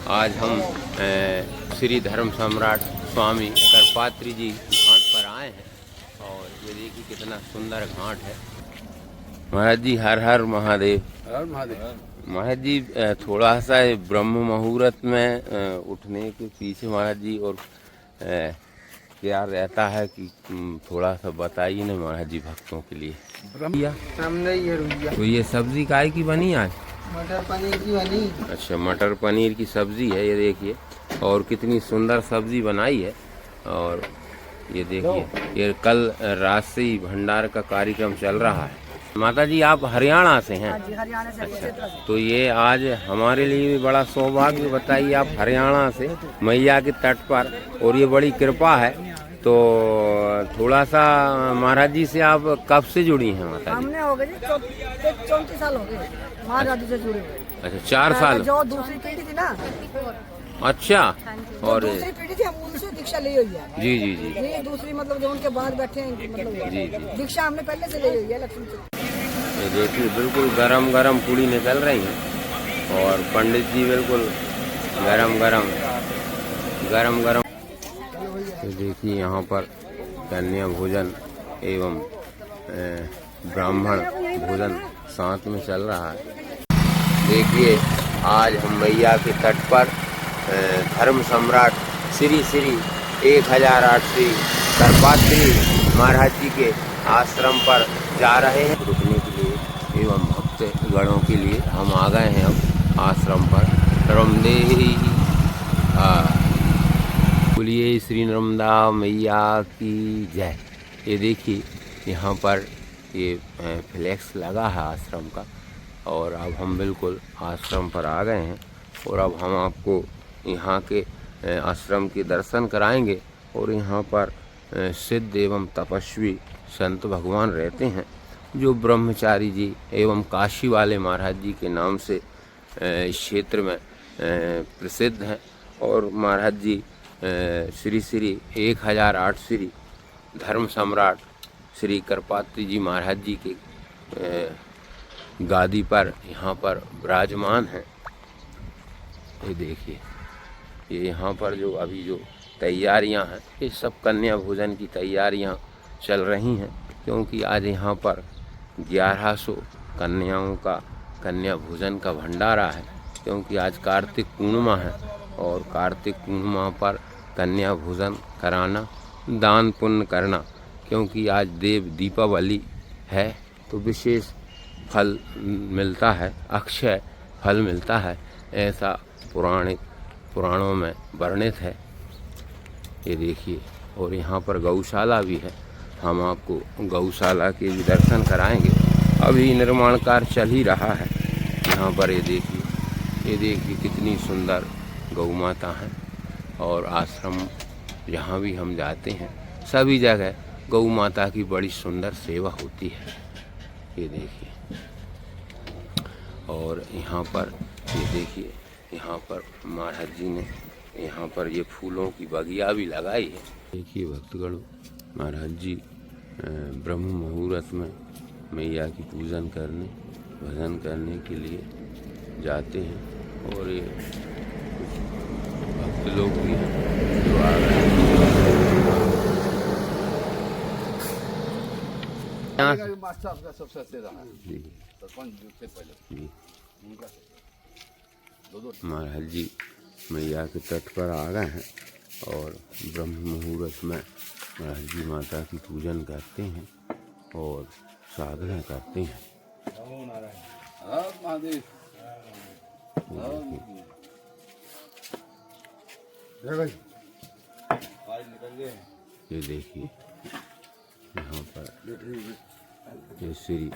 आज हम श्री धर्म सम्राट स्वामी करपात्री जी घाट पर आए हैं और ये देखिए कितना सुंदर घाट है। महाराज जी हर हर महादेव। हर महादेव। महाराज जी थोड़ा सा ब्रह्म मुहूर्त में उठने के पीछे महाराज जी और क्या रहता है कि थोड़ा सा बताइए ना महाराज जी भक्तों के लिए। सामने ही है रुइया। तो ये सब्जी काय की बनी आज? मटर पनीर की बनी। अच्छा, मटर पनीर की सब्जी है। ये देखिए और कितनी सुंदर सब्जी बनाई है। और ये देखिए ये कल रात से ही भंडार का कार्यक्रम चल रहा है। माता जी आप हरियाणा से हैं? जी, हरियाणा से। अच्छा, तो ये आज हमारे लिए भी बड़ा सौभाग्य। बताइए आप हरियाणा से मैया के तट पर, और ये बड़ी कृपा है। तो थोड़ा सा महाराज जी से आप कब से जुड़ी हैं माता जी? हमने हो गए 34 साल हो गए महाराज जी से जुड़े हुए। अच्छा 4 साल। जो दूसरी पीढ़ी थी ना, अच्छा, और दूसरी पीढ़ी थी, हम उनसे दीक्षा ली हुई है। जी जी जी ये दूसरी मतलब जो उनके बाद बैठे हैं मतलब जी जी। दीक्षा हमने पहले से ली हुई है लक्ष्मी से। ये देखिए बिल्कुल गरम गरम पूड़ी निकल रही है और पंडित जी बिल्कुल गरम गरम। ये देखिए यहाँ पर कन्या भोजन एवं ब्राह्मण भोजन साथ में चल रहा है। देखिए आज हम मैया के तट पर धर्म सम्राट श्री 1008 श्री करपात्री महाराज जी के आश्रम पर जा रहे हैं। रुकने के लिए एवं भक्त गणों के लिए हम आ गए हैं अब आश्रम पर। नर्मदे बोलिए श्री नर्मदा मैया की जय। ये देखिए यहाँ पर ये फ्लैक्स लगा है आश्रम का, और अब हम बिल्कुल आश्रम पर आ गए हैं। और अब हम आपको यहाँ के आश्रम के दर्शन कराएंगे। और यहाँ पर सिद्ध एवं तपस्वी संत भगवान रहते हैं जो ब्रह्मचारी जी एवं काशी वाले महाराज जी के नाम से इस क्षेत्र में प्रसिद्ध हैं। और महाराज जी श्री 1008 श्री धर्म सम्राट श्री करपात्री जी महाराज जी के गादी पर यहाँ पर विराजमान हैं। ये देखिए ये यहाँ पर जो अभी जो तैयारियाँ हैं, ये सब कन्या भोजन की तैयारियाँ चल रही हैं, क्योंकि आज यहाँ पर 1100 कन्याओं का कन्या भोजन का भंडारा है। क्योंकि आज कार्तिक पूर्णिमा है और कार्तिक पूर्णिमा पर कन्या भोजन कराना, दान पुण्य करना, क्योंकि आज देव दीपावली है तो विशेष फल मिलता है, अक्षय फल मिलता है, ऐसा पुराणों में वर्णित है। ये देखिए और यहाँ पर गौशाला भी है। हम आपको गौशाला के भी दर्शन कराएंगे। अभी निर्माण कार्य चल ही रहा है यहाँ पर। ये देखिए कितनी सुंदर गौ माता है। और आश्रम जहाँ भी हम जाते हैं सभी जगह गौ माता की बड़ी सुंदर सेवा होती है। ये देखिए और यहाँ पर ये देखिए यहाँ पर महाराज जी ने यहाँ पर ये फूलों की बगिया भी लगाई है। देखिए भक्तगण महाराज जी ब्रह्म मुहूर्त में मैया की पूजन करने भजन करने के लिए जाते हैं। और ये भक्त लोग भी हैं जो आ रहे हैं। महाराज जी मैया के तट पर आ गए हैं और ब्रह्म मुहूर्त में महाराज जी माता की पूजन करते हैं और साधना करते हैं। ये देखिए यहाँ पर ये श्री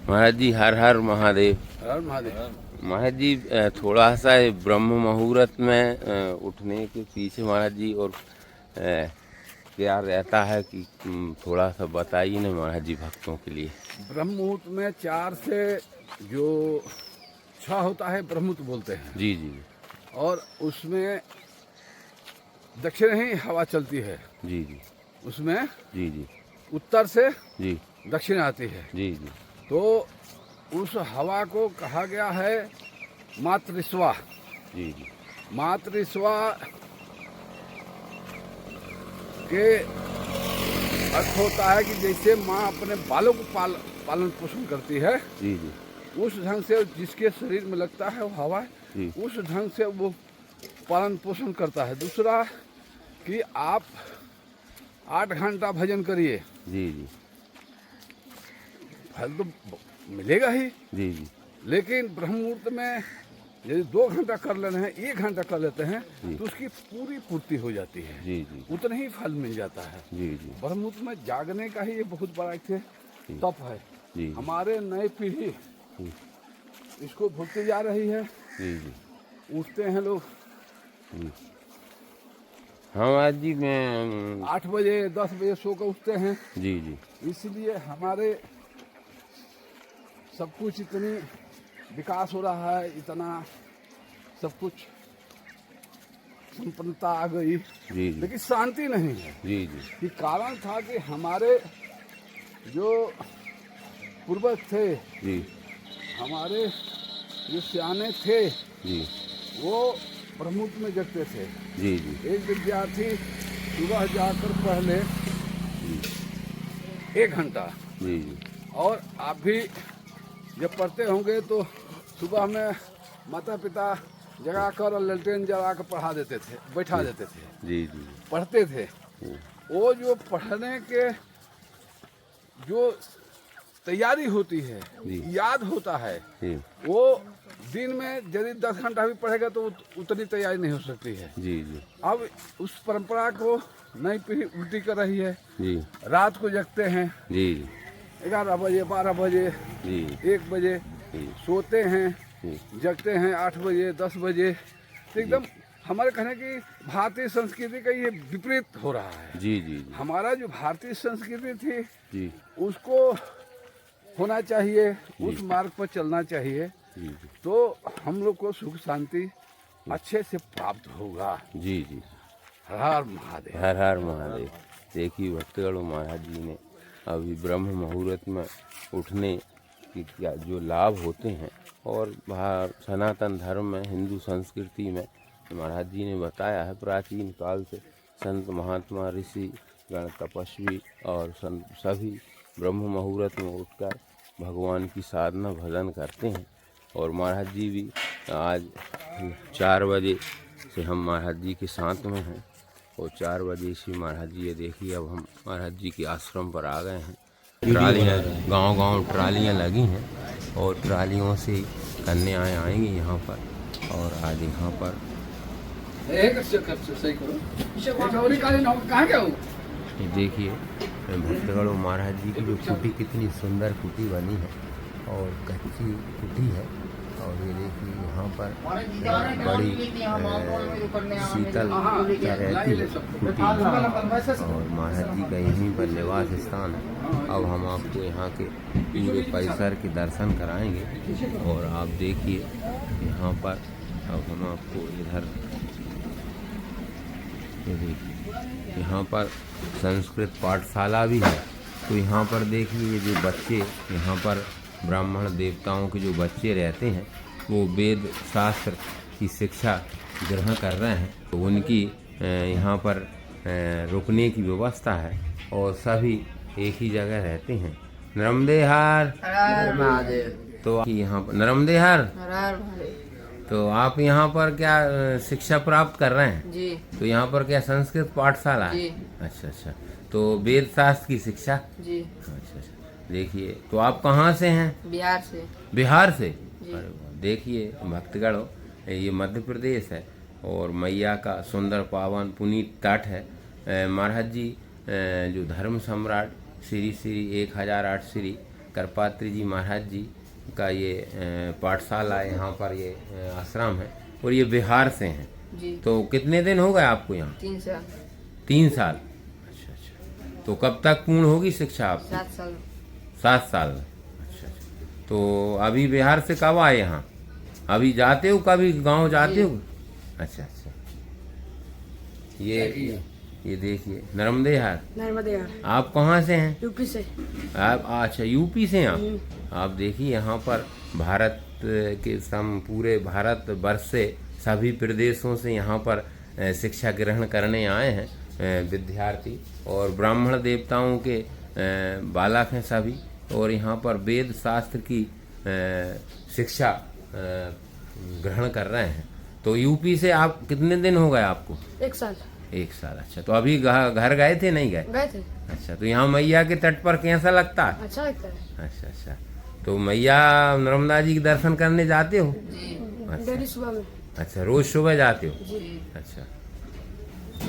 महाराज जी हर हर महादेव। हर महादेव। महाराज जी थोड़ा सा ब्रह्म मुहूर्त में उठने के पीछे महाराज जी और क्या रहता है कि थोड़ा सा बताइए ना महाराज जी भक्तों के लिए। ब्रह्म मुहूर्त में 4 से जो 6 होता है ब्रह्म मुहूर्त बोलते हैं जी जी। और उसमें दक्षिण ही हवा चलती है। जी जी। उसमें जी जी। उत्तर से जी दक्षिण आती है। जी जी। तो उस हवा को कहा गया है मातृस्वा। जी जी। मातृस्वा के अर्थ होता है कि जैसे माँ अपने बालों को पालन पोषण करती है। जी जी। उस ढंग से जिसके शरीर में लगता है वो हवा, उस ढंग से वो पालन पोषण करता है। दूसरा कि आप 8 घंटा भजन करिए। जी जी। फल तो मिलेगा ही। जी जी। लेकिन ब्रह्म मुहूर्त में यदि 2 घंटा कर लेते हैं, 1 घंटा कर लेते हैं तो उसकी पूरी पूर्ति हो जाती है। जी जी। उतना ही फल मिल जाता है। जी जी। ब्रह्म मुहूर्त में जागने का ही ये बहुत बड़ा एक तप है। जी। हमारे नई पीढ़ी इसको भूलती जा रही है। जी जी। उठते हैं लोग हाँ महाराज जी मैं 8 बजे 10 बजे सो कर उठते हैं। जी जी। इसलिए हमारे सब कुछ इतनी विकास हो रहा है, इतना सब कुछ संपन्नता आ गई। जी जी। लेकिन शांति नहीं है। जी जी। कि कारण था कि हमारे जो पूर्वज थे, जी। हमारे जो सियाने थे, जी। वो ब्रह्म मुहूर्त में जगते थे। जी जी। एक विद्यार्थी सुबह जाकर पहले 1 घंटा, जी जी। और आप भी जब पढ़ते होंगे तो सुबह में माता पिता जगा कर और ललटेन जला कर पढ़ा देते थे, बैठा देते थे। जी जी। पढ़ते थे। वो जो पढ़ने के जो तैयारी होती है, याद होता है, वो दिन में यदि 10 घंटा भी पढ़ेगा तो उतनी तैयारी नहीं हो सकती है। जी जी। अब उस परंपरा को नई पीढ़ी उल्टी कर रही है। जी। रात को जगते हैं। जी। 11 बजे 12 बजे जी। 1 बजे सोते हैं, जगते हैं 8 बजे 10 बजे। तो एकदम हमारे कहने की भारतीय संस्कृति का ये विपरीत हो रहा है। जी जी। हमारा जो भारतीय संस्कृति थी जी। उसको होना चाहिए, उस मार्ग पर चलना चाहिए। तो हम लोग को सुख शांति अच्छे से प्राप्त होगा। जी जी। हर हर महादेव। हर हर महादेव। देखिए भक्तगढ़ महाराज जी ने अभी ब्रह्म मुहूर्त में उठने की क्या जो लाभ होते हैं, और सनातन धर्म में, हिंदू संस्कृति में महाराज जी ने बताया है प्राचीन काल से संत महात्मा ऋषि गण तपस्वी और सभी ब्रह्म मुहूर्त में उठकर भगवान की साधना भजन करते हैं। और महाराज जी भी आज 4 बजे से हम महाराज जी के साथ में हैं, और 4 बजे से महाराज जी ये देखिए अब हम महाराज जी के आश्रम पर आ गए हैं। ट्रालियाँ गांव-गांव ट्रालियाँ लगी हैं, और ट्रालियों से कन्याएँ आएंगी यहाँ पर, और आज यहाँ पर देखिए भक्तगढ़ महाराज जी की जो कुटी कितनी सुंदर कुटी बनी है, और कच्ची कुटी है, और ये देखिए यहाँ पर बड़ी शीतलता रहती है कुटी, और महाराज जी का यहीं पर निवास स्थान है। अब हम आपको यहाँ के पूरे परिसर के दर्शन कराएंगे। और आप देखिए यहाँ पर, अब हम आपको इधर ये देखिए यहाँ पर संस्कृत पाठशाला भी है। तो यहाँ पर देखिए ये जो बच्चे, यहाँ पर ब्राह्मण देवताओं के जो बच्चे रहते हैं वो वेद शास्त्र की शिक्षा ग्रहण कर रहे हैं। तो उनकी यहाँ पर रुकने की व्यवस्था है और सभी एक ही जगह रहते हैं। नर्मदेहार तो यहाँ पर नर्मदेहार, तो आप यहाँ पर क्या शिक्षा प्राप्त कर रहे हैं? जी तो यहाँ पर क्या संस्कृत पाठशाला है? अच्छा अच्छा, तो वेद शास्त्र की शिक्षा। जी अच्छा अच्छा, देखिए तो आप कहाँ से हैं? बिहार से। बिहार से? अरे वाह, देखिए भक्तगढ़, ये मध्य प्रदेश है और मैया का सुंदर पावन पुनीत तट है। महाराज जी जो धर्म सम्राट श्री श्री 1008 श्री करपात्री जी महाराज जी का ये पाठशाला है, यहाँ पर ये आश्रम है और ये बिहार से हैं। जी तो कितने दिन हो गए आपको यहाँ? 3 साल। 3 साल? अच्छा अच्छा, तो कब तक पूर्ण होगी शिक्षा आप? 7 साल। 7 साल। अच्छा अच्छा, तो अभी बिहार से कब आए यहाँ? अभी जाते हो, कभी गांव जाते हो? अच्छा अच्छा, ये देखिए नर्मदेहार। नर्मदेहार। आप कहाँ से हैं? यूपी से। आप अच्छा यूपी से हैं आप देखिए यहाँ पर भारत के पूरे भारत वर्ष से सभी प्रदेशों से यहाँ पर शिक्षा ग्रहण करने आए हैं विद्यार्थी, और ब्राह्मण देवताओं के बालक हैं सभी, और यहाँ पर वेद शास्त्र की शिक्षा ग्रहण कर रहे हैं। तो यूपी से आप कितने दिन हो गए आपको? 1 साल। 1 साल। अच्छा, तो अभी घर गए थे नहीं गए? गए थे। अच्छा, तो यहाँ मैया के तट पर कैसा लगता है? अच्छा लगता है। अच्छा अच्छा, तो मैया नर्मदा जी के दर्शन करने जाते हो? जी डेली सुबह में। अच्छा, रोज सुबह जाते हो? जी। अच्छा,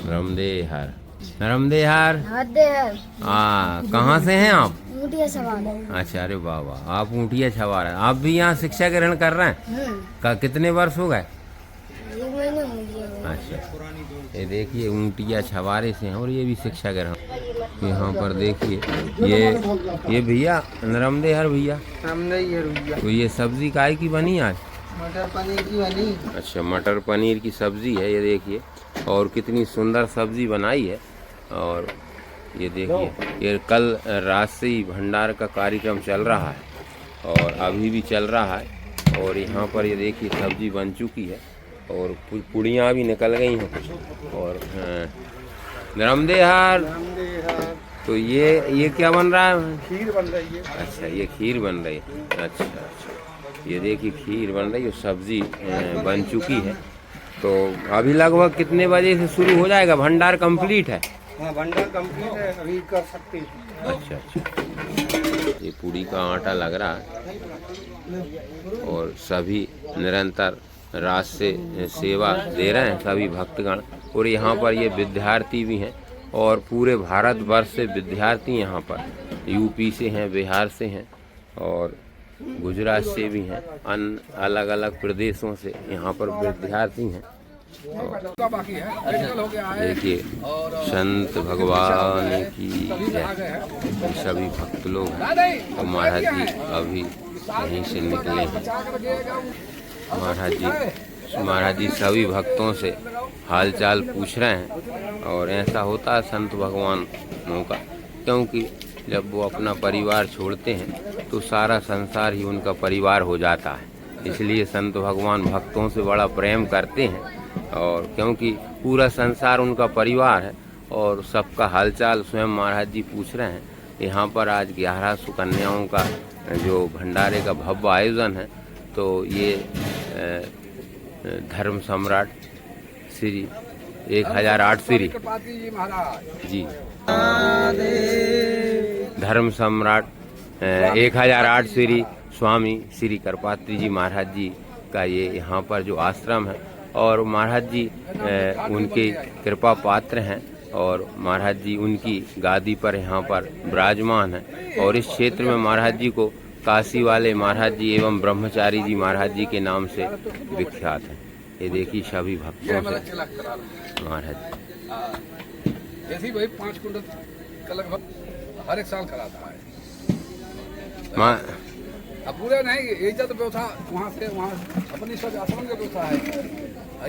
नर्मदेहार। नर्मदेहार कहाँ से हैं आप? ऊँटिया सवार। अच्छा, अरे वाह वाह, आप ऊँटिया छवार हैं। आप भी यहाँ शिक्षा ग्रहण कर रहे हैं? कितने वर्ष हो गए? 1 महीना हो गया। अच्छा, ये देखिए ऊँटिया छवारे से हैं और ये भी शिक्षा ग्रहण। यहाँ पर देखिए ये भैया नर्मदेहार भैया, तो ये सब्जी काय की बनी आज? मटर पनीर की बनी। अच्छा, मटर पनीर की सब्जी है, ये देखिए, और कितनी सुंदर सब्जी बनाई है। और ये देखिए, ये कल राजसी भंडार का कार्यक्रम चल रहा है और अभी भी चल रहा है। और यहाँ पर ये देखिए सब्जी बन चुकी है और पुड़ियाँ भी निकल गई हैं कुछ। और नर्मदेहार, तो ये क्या बन रहा है? खीर बन रही है। अच्छा, ये खीर बन रही है। अच्छा अच्छा, ये देखिए खीर बन रही है, सब्जी बन चुकी है। तो अभी लगभग कितने बजे से शुरू हो जाएगा? भंडार कंप्लीट है? हाँ, भंडार कंप्लीट है, अभी कर सकते हैं। अच्छा अच्छा, ये पूड़ी का आटा लग रहा है और सभी निरंतर रात से सेवा दे रहे हैं सभी भक्तगण। और यहाँ पर ये विद्यार्थी भी हैं और पूरे भारत वर्ष से विद्यार्थी यहाँ पर यूपी से हैं, बिहार से हैं और गुजरात से भी हैं, अन्य अलग अलग प्रदेशों से यहाँ पर विद्यार्थी हैं। देखिए संत भगवान की जय, सभी भक्त लोग हैं। और महाराज जी अभी यहीं से निकले हैं। महाराज जी सभी भक्तों से हालचाल पूछ रहे हैं। और ऐसा होता है संत भगवानों का, क्योंकि जब वो अपना परिवार छोड़ते हैं तो सारा संसार ही उनका परिवार हो जाता है। इसलिए संत भगवान भक्तों से बड़ा प्रेम करते हैं, और क्योंकि पूरा संसार उनका परिवार है और सबका हालचाल स्वयं महाराज जी पूछ रहे हैं। यहाँ पर आज 1100 कन्याओं का जो भंडारे का भव्य आयोजन है, तो ये धर्म सम्राट श्री 1008 श्री जी धर्म सम्राट 1008 श्री स्वामी श्री करपात्री जी महाराज जी का ये यहाँ पर जो आश्रम है, और महाराज जी उनके कृपा पात्र हैं और महाराज जी उनकी गादी पर यहाँ पर विराजमान हैं। और इस क्षेत्र में महाराज जी को काशी वाले महाराज जी एवं ब्रह्मचारी जी महाराज जी के नाम से विख्यात है। ये देखिए सभी भक्तों से महाराज जी ऐसे ही भाई 5 कुंटल का लगभग हर एक साल कराता है। अब पूरे नहीं इज्जत व्यवस्था वहाँ से वहाँ अपनी सब आश्रम की व्यवस्था है।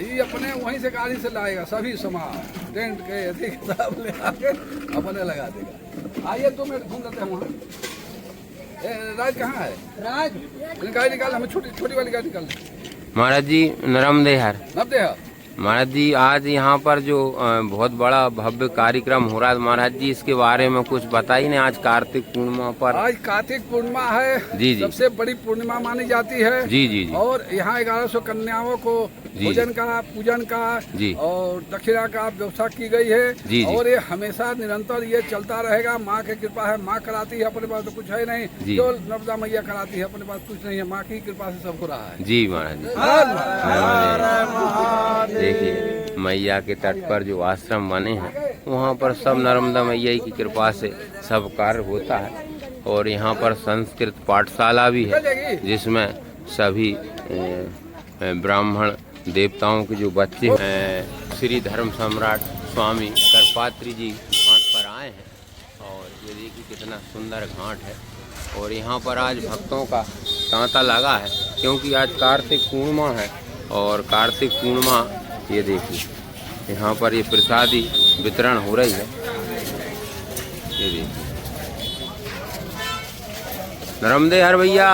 ये अपने वहीं से गाड़ी से लाएगा सभी सामान टेंट के अधिक सब ले आके अपने लगा देगा। आइए 2 मिनट घूम लेते हैं वहाँ। राज कहाँ है? राज गाड़ी निकाल, हमें छोटी वाली गाड़ी निकाल। महाराज जी नरमदेहर महाराज जी आज यहाँ पर जो बहुत बड़ा भव्य कार्यक्रम हो रहा है महाराज जी, इसके बारे में कुछ बताइए ना। आज कार्तिक पूर्णिमा पर, आज कार्तिक पूर्णिमा है जी जी, सबसे बड़ी पूर्णिमा मानी जाती है जी जी जी। और यहाँ 1100 कन्याओं को भोजन का पूजन का जी और दक्षिणा का व्यवस्था की गई है जी। और ये हमेशा निरंतर ये चलता रहेगा। माँ की कृपा है, माँ कराती है, अपने पास तो कुछ है नहीं, जो नर्मदा मैया कराती है, अपने पास कुछ नहीं है, माँ की कृपा से सबको रहा है। जी महाराज जी देखिए मैया के तट पर जो आश्रम बने हैं वहाँ पर सब नर्मदा मैया की कृपा से सब कार्य होता है। और यहाँ पर संस्कृत पाठशाला भी है जिसमें सभी ब्राह्मण देवताओं के जो बच्चे हैं श्री धर्म सम्राट स्वामी करपात्री जी घाट पर आए हैं। और ये देखिए कितना सुंदर घाट है। और यहाँ पर आज भक्तों का तांता लगा है क्योंकि आज कार्तिक पूर्णिमा है। और कार्तिक पूर्णिमा ये देखिए यहाँ पर ये प्रसादी वितरण हो रही है। ये देखिए नरमदेहर भैया,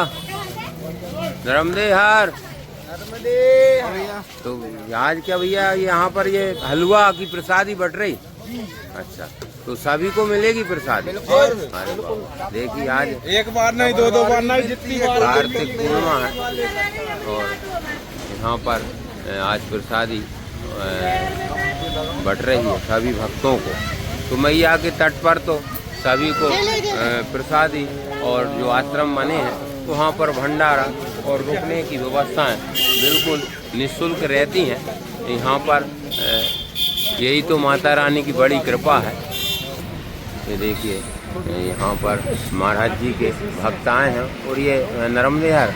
नरमदेहर। तो आज क्या भैया यहाँ पर ये हलवा की प्रसादी बट रही? अच्छा, तो सभी को मिलेगी प्रसादी? अरे बाबा देखिए आज एक बार नहीं, 2 बार नहीं, जितनी बार कार्तिक पूर्णिमा है और यहाँ पर आज प्रसादी बट रही है सभी भक्तों को। तो मैया के तट पर तो सभी को प्रसादी और जो आश्रम बने हैं तो वहाँ पर भंडारा और रुकने की व्यवस्थाएं बिल्कुल निःशुल्क रहती हैं। यहाँ पर यही तो माता रानी की बड़ी कृपा है। ये देखिए यहाँ पर महाराज जी के भक्त आए हैं। और ये नरमदेहर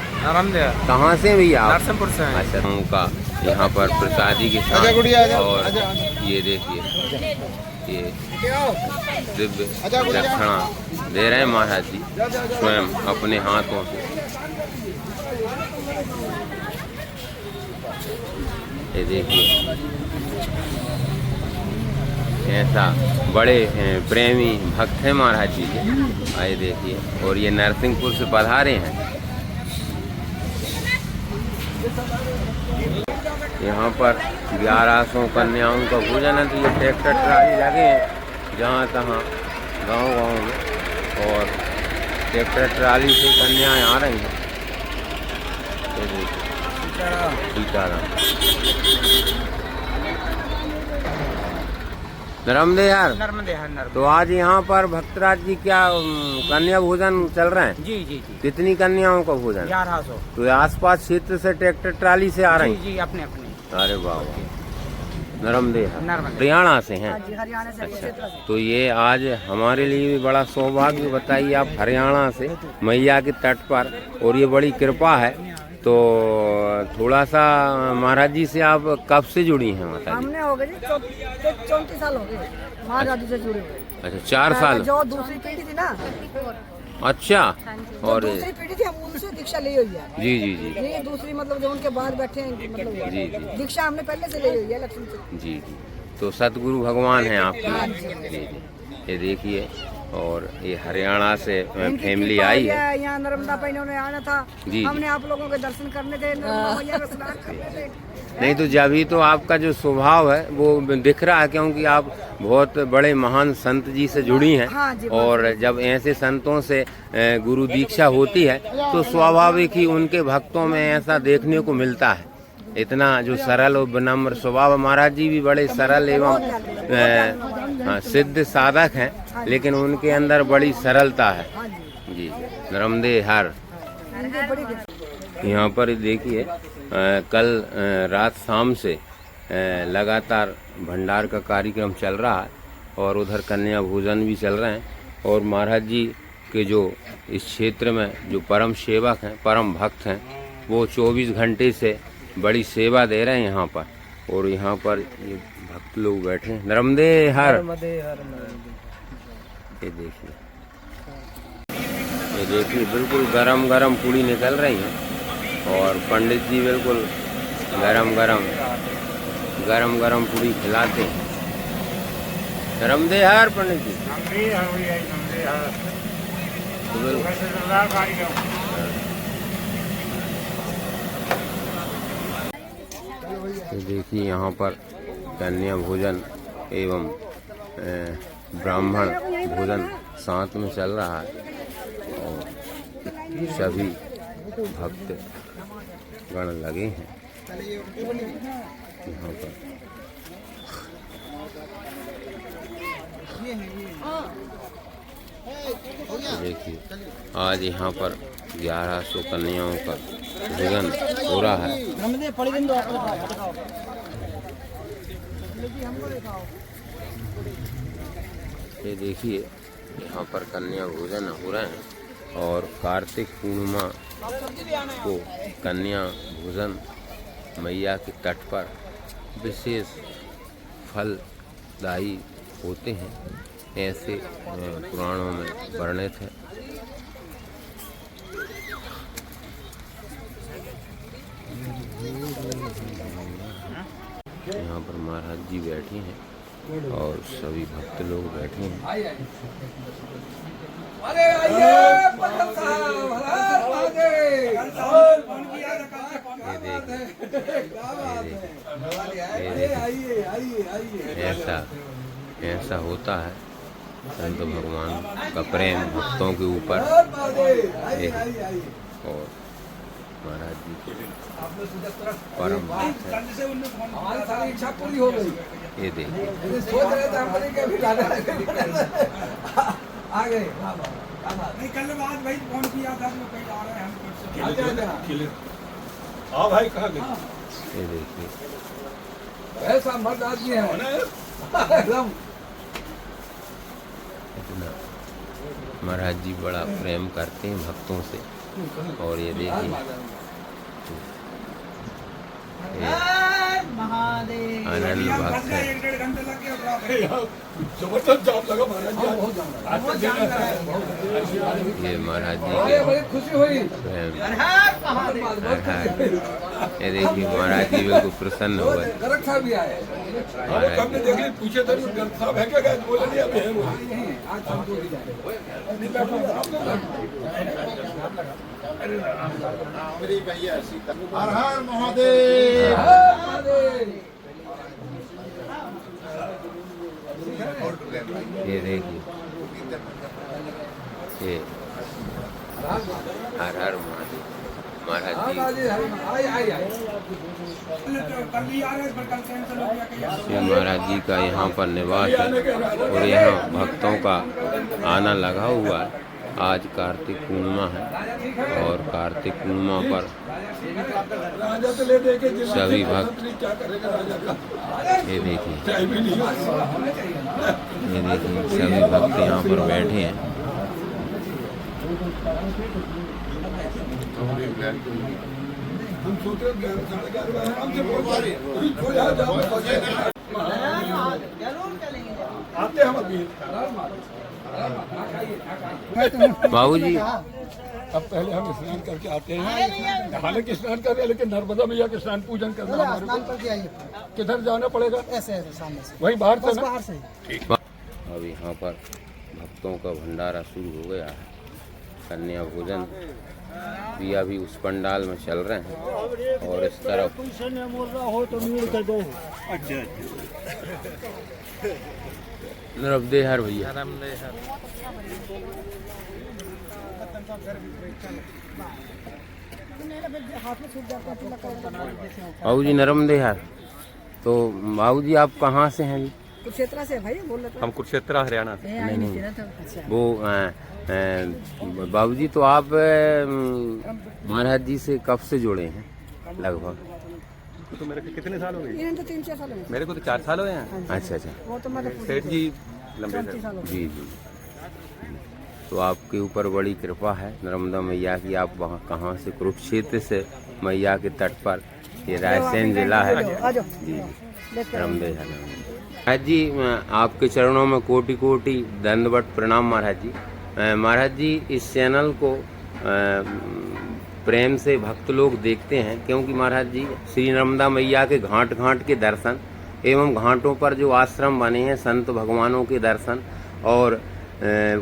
कहाँ से भैया? नरसिंहपुर से। अच्छा, उनका यहाँ पर प्रसादी के साथ और ये देखिए ये दिव्य दक्षिणा दे रहे हैं महाराज जी स्वयं अपने हाथों से। ये देखिए ऐसा बड़े प्रेमी भक्त हैं महाराज जी के। आइए देखिए, और ये नरसिंहपुर से पधारे हैं। यहाँ पर 1100 कन्याओं का भोजन है। तो ये ट्रैक्टर ट्राली लगे हैं जहाँ तहाँ गांव में, और ट्रैक्टर ट्राली से कन्याएं आ रही हैं। ये देखिए सीताराम नरमदेहर। तो आज यहाँ पर भक्तराज जी क्या कन्या भोजन चल रहे हैं? जी जी जी। कितनी कन्याओं का भोजन? 1100। तो आसपास क्षेत्र से ट्रैक्टर ट्राली से आ रही हैं? जी अपने अपने। अरे बाबा नरमदेहर हरियाणा से हैं? हरियाणा से। अच्छा, तो ये आज हमारे लिए भी बड़ा सौभाग्य। बताइए आप हरियाणा से मैया के तट पर, और ये बड़ी कृपा है। तो थोड़ा सा महाराज जी से आप कब से जुड़ी हैं माता जी? हमने हो गए 34 साल हो गए महाराज जी से जुड़े हुए। अच्छा 4 साल। जो दूसरी पीढ़ी थी ना। अच्छा, और दूसरी पीढ़ी थी, हम उनसे दीक्षा ली हुई है। जी जी जी। ये दूसरी मतलब जो उनके बाद बैठे हैं मतलब जी जी दीक्षा हमने पहले से ली हुई है लक्ष्मी से। जी जी। तो सतगुरु भगवान हैं आपके। जी जी। ये देखिए, और ये हरियाणा से फैमिली आई है। यहाँ नर्मदा पैनों में आना था जी। हमने आप लोगों के दर्शन करने थे, मैया का स्नान करने थे। नहीं तो जब ही तो आपका जो स्वभाव है वो दिख रहा है, क्योंकि आप बहुत बड़े महान संत जी से जुड़ी हैं। हाँ जी, और जब ऐसे संतों से गुरु दीक्षा होती है तो स्वाभाविक ही उनके भक्तों में ऐसा देखने को मिलता है। इतना जो सरल और विनम्र स्वभाव। महाराज जी भी बड़े सरल एवं सिद्ध साधक हैं, लेकिन उनके अंदर बड़ी सरलता है। जी नरमदेहर। यहाँ पर देखिए कल रात शाम से लगातार भंडार का कार्यक्रम चल रहा है और उधर कन्या भोजन भी चल रहे हैं। और महाराज जी के जो इस क्षेत्र में जो परम सेवक हैं, परम भक्त हैं, वो 24 घंटे से बड़ी सेवा दे रहे हैं यहाँ पर। और यहाँ पर ये भक्त लोग बैठे हैं। नर्मदे हर। ये देखिए बिल्कुल गरम गरम पूड़ी निकल रही है और पंडित जी बिल्कुल गरम गरम पूड़ी खिलाते हैं। नर्मदे हर पंडित जी। तो देखिए यहाँ पर कन्या भोजन एवं ब्राह्मण भोजन साथ में चल रहा है और सभी भक्त गण लगे हैं यहाँ पर। देखिए आज यहाँ पर 1100 कन्याओं का भोजन हो रहा है। ये देखिए यहाँ पर कन्या भोजन हो रहे हैं और कार्तिक पूर्णिमा को कन्या भोजन मैया के तट पर विशेष फलदायी होते हैं, ऐसे पुराणों में वर्णित है। यहाँ पर महाराज जी बैठे हैं और सभी भक्त लोग बैठे हैं। ऐसा होता है संत भगवान का प्रेम भक्तों के ऊपर। और महाराज जी परम भक्त है। इच्छा पूरी हो गई। ये देखिए सोच रहे थे हम कि अभी आ गए। नहीं कल बाद भाई फोन किया था तो कहीं आ रहे हैं हम। हाँ भाई कहाँ गए? ये देखिए ऐसा मर्द आदमी है एकदम। इतना महाराज जी बड़ा प्रेम करते हैं भक्तों से। और ये देखिए आनंद भक्त है। 1-1.5 घंटे लग गया। जबरदस्त जॉब लगा महाराज ये महाराज जी जी। बड़ी खुशी हुई। प्रेम। ये देखिए महाराज जी बिल्कुल प्रसन्न हो गए। गरख साहब भी आए। महाराज जी देख ली पूछे थे गरख साहब है क्या? बोले नहीं अभी है। आज हम तो हर हर महादेव। ये देखिए ये हर हर महादेव महाराज जी। श्री महाराज जी का यहाँ पर निवास है और यहाँ भक्तों का आना लगा हुआ है। आज कार्तिक पूर्णिमा है और कार्तिक पूर्णिमा पर सभी भक्त ये देखिए सभी भक्त यहाँ पर बैठे हैं। आते हम अभी। बाबू जी अब पहले हम स्नान करके आते हैं। हालांकि स्नान कर रहे हैं लेकिन नर्मदा मैया के स्नान पूजन करना हमारे को। किधर जाना पड़ेगा? ऐसे सामने से वहीं बाहर से ना? बाहर से। अब यहाँ पर भक्तों का भंडारा शुरू हो गया है। कन्या भोजन भी अभी उस पंडाल में चल रहे हैं और इस तरफ नर्मदे हर भैया। बाबू जी नर्मदे हर। तो बाबू जी आप कहाँ से हैं? कुरुक्षेत्र से भाई बोल रहे थे। हम कुरुक्षेत्र हरियाणा से। नहीं वो बाबूजी तो आप महाराज जी से कब से जुड़े हैं लगभग? तो मेरे को कितने साल हो गए? ये तो 3-4 साल हो गए। मेरे को तो 4 साल हुए हैं। अच्छा अच्छा वो तो मतलब सेठ जी लंबे से। जी जी। तो आपके ऊपर बड़ी कृपा है नर्मदा मैया की। आप वहाँ कहाँ से, कुरुक्षेत्र से मैया के तट पर, ये रायसेन जिला है। जी नर्मदे है। महाराज जी आपके चरणों में कोटि कोटि दंडवत प्रणाम महाराज जी। महाराज जी इस चैनल को प्रेम से भक्त लोग देखते हैं, क्योंकि महाराज जी श्री नर्मदा मैया के घाट घाट के दर्शन एवं घाटों पर जो आश्रम बने हैं संत भगवानों के दर्शन, और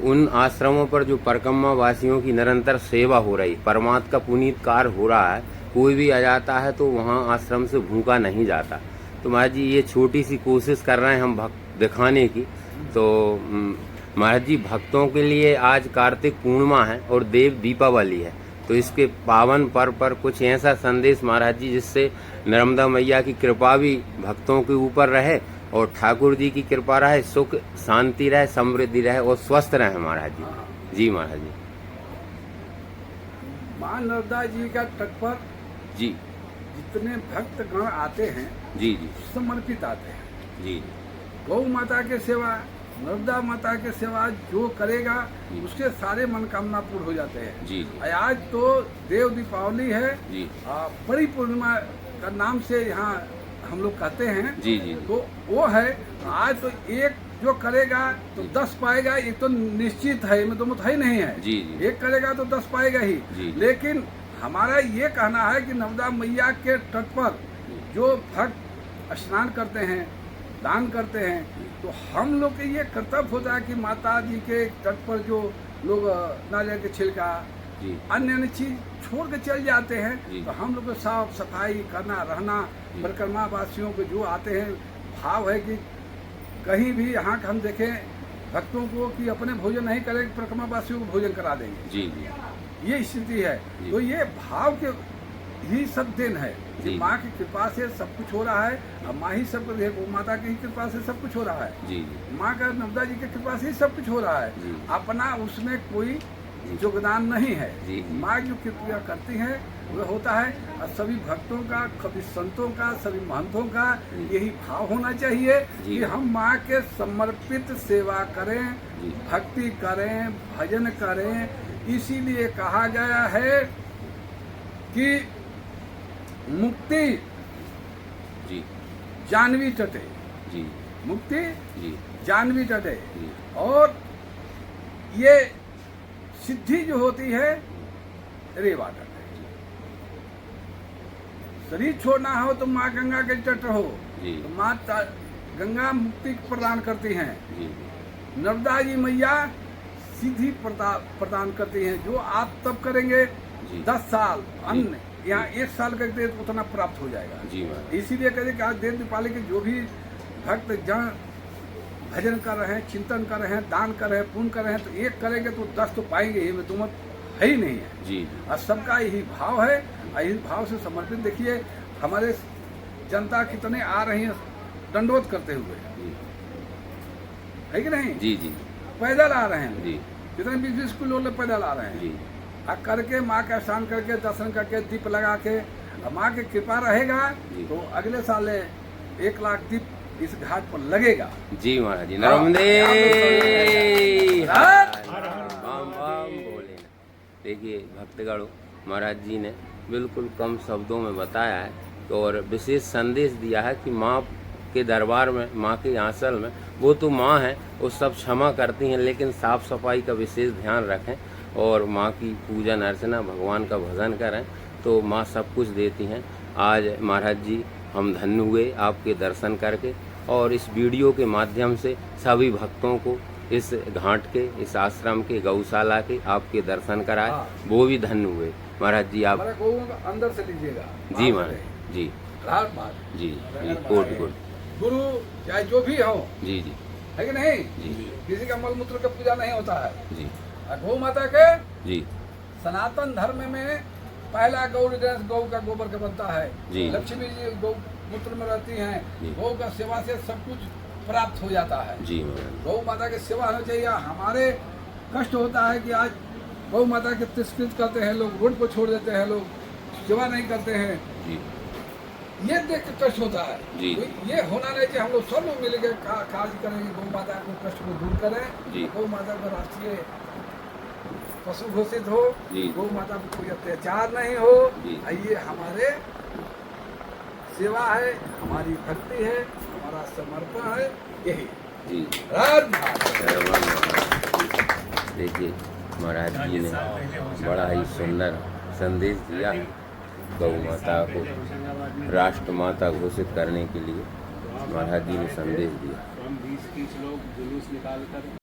उन आश्रमों पर जो परिक्रमा वासियों की निरंतर सेवा हो रही, परमात्मा का पुनीत कार्य हो रहा है। कोई भी आ जाता है तो वहाँ आश्रम से भूखा नहीं जाता। तो महाराज जी ये छोटी सी कोशिश कर रहे हैं हम भक्त दिखाने की। तो महाराज जी भक्तों के लिए आज कार्तिक पूर्णिमा है और देव दीपावली है, तो इसके पावन पर्व पर कुछ ऐसा संदेश महाराज जी जिससे नर्मदा मैया की कृपा भी भक्तों के ऊपर रहे और ठाकुर जी की कृपा रहे, सुख शांति रहे, समृद्धि रहे और स्वस्थ रहे महाराज जी। जी महाराज जी। माँ नर्मदा जी का तट पर जी जितने भक्त गण आते हैं, जी जी समर्पित आते हैं। जी गौ माता के सेवा, नर्मदा माता के सेवा जो करेगा उसके सारे मनोकामना पूर्ण हो जाते हैं। जी आज तो देव दीपावली है जी बड़ी पूर्णिमा का नाम से यहाँ हम लोग कहते हैं। जी जी तो वो है आज तो एक जो करेगा तो 10 पाएगा, ये तो निश्चित है, इसमें तो मत ही नहीं है। जी जी एक करेगा तो 10 पाएगा ही। जी। लेकिन हमारा ये कहना है कि नर्मदा मैया के तट पर जो भक्त स्नान करते हैं, दान करते हैं, तो हम लोग के ये कर्तव्य होता है कि माता जी के तट पर जो लोग नारियल के छिलका जी अन्य अन्य चीज छोड़ के चल जाते हैं, जी। तो हम लोग को साफ सफाई करना, रहना, परिक्रमा वासियों को जो आते हैं, भाव है कि कहीं भी यहाँ हम देखें भक्तों को कि अपने भोजन नहीं करेंगे, परिक्रमा वासियों को भोजन करा देंगे। जी जी ये स्थिति है। तो ये भाव के ही सब दिन है कि जी। माँ की कृपा से सब कुछ हो रहा है, और माँ ही सब कुछ, गौ माता की कृपा से सब कुछ हो रहा है। जी जी माँ का नर्मदा जी की कृपा से ही सब कुछ हो रहा है। जी। अपना उसमें कोई योगदान नहीं है। जी, जी। माँ जो कृपया करती है वह होता है, और सभी भक्तों का, कभी संतों का, सभी महंतों का यही भाव होना चाहिए जी। कि हम माँ के समर्पित सेवा करें, जी। भक्ति करें, भजन करें। इसीलिए कहा गया है कि मुक्ति जी जानवी तटे, जी मुक्ति जी जानवी तटे। जी और ये सिद्धि जो होती है रेवा तट। शरीर छोड़ना हो तो माँ गंगा के तट रहो, जी। तो माँ गंगा मुक्ति प्रदान करती हैं। जी नर्मदा जी मैया सिद्धि प्रदान करती हैं, जो आप तब करेंगे जी। 10 साल अन्न यहाँ 1 साल करते तो उतना प्राप्त हो जाएगा। जी महाराज। इसीलिए कहते कि आज देव दीपावली के जो भी भक्त जन भजन कर रहे हैं, चिंतन कर रहे हैं, दान कर रहे हैं, पुण्य कर रहे हैं, तो एक करेंगे तो 10 तो पाएंगे ही, में दुमत है ही नहीं है। जी और सबका यही भाव है, और इस भाव से समर्पित देखिए हमारे जनता कितने आ रही है दंडोत करते हुए, जी है कि नहीं? जी जी पैदल आ रहे हैं, जी कितने 20-20 किलो लोग पैदल आ रहे हैं। जी और करके माँ का स्नान करके, दर्शन करके, दीप लगा के, और माँ की कृपा रहेगा जी। तो अगले साल 1 लाख दीप इस घाट पर लगेगा। जी महाराज जी। नर्मदे बम बम बोले। देखिए भक्तगणों, महाराज जी ने बिल्कुल कम शब्दों में बताया है और विशेष संदेश दिया है कि माँ के दरबार में, माँ के आंचल में, वो तो माँ है, वो सब क्षमा करती हैं, लेकिन साफ सफाई का विशेष ध्यान रखें और माँ की पूजन अर्चना, भगवान का भजन करें तो माँ सब कुछ देती हैं। आज महाराज जी हम धन्य हुए आपके दर्शन करके, और इस वीडियो के माध्यम से सभी भक्तों को इस घाट के, इस आश्रम के, गौशाला के आपके दर्शन कराए, वो भी धन्य हुए। महाराज जी आप हमारे गौओं का अंदर से लीजिएगा। जी महाराज जी रात बात जी जी कोट कोट गुरु चाहे जो भी हो, जी जी है कि नहीं? जी किसी का मल मूत्र का पूजा नहीं होता है। जी और गौ माता के जी सनातन धर्म में पहला गौर गौ का गोबर का बनता है। जी। लक्ष्मी जी गौ मूत्र में रहती हैं, जी। गौ का सेवा से सब कुछ प्राप्त हो जाता है। जी महाराज गौ माता की सेवा होनी चाहिए। हमारे कष्ट होता है कि आज गौ माता के तिरस्कृत करते हैं लोग, रोड पर छोड़ देते हैं लोग, सेवा नहीं करते हैं। जी ये देख के कष्ट होता है। जी। तो ये होना नहीं चाहिए। हम लोग सब लोग मिलकर कार्य करेंगे, गौ माता के कष्ट को दूर करें। जी। गौ माता को राष्ट्रीय पशु घोषित हो, जी। गौ माता पर कोई अत्याचार नहीं हो। जी। ये हमारे सेवा है, हमारी भक्ति है, हमारा समर्पण है, यही जी। राज महाराज। धन्यवाद महाराज। देखिए महाराज जी ने बड़ा ही सुंदर संदेश दिया है गौ माता को राष्ट्र माता घोषित करने के लिए महाराज जी ने संदेश दिया।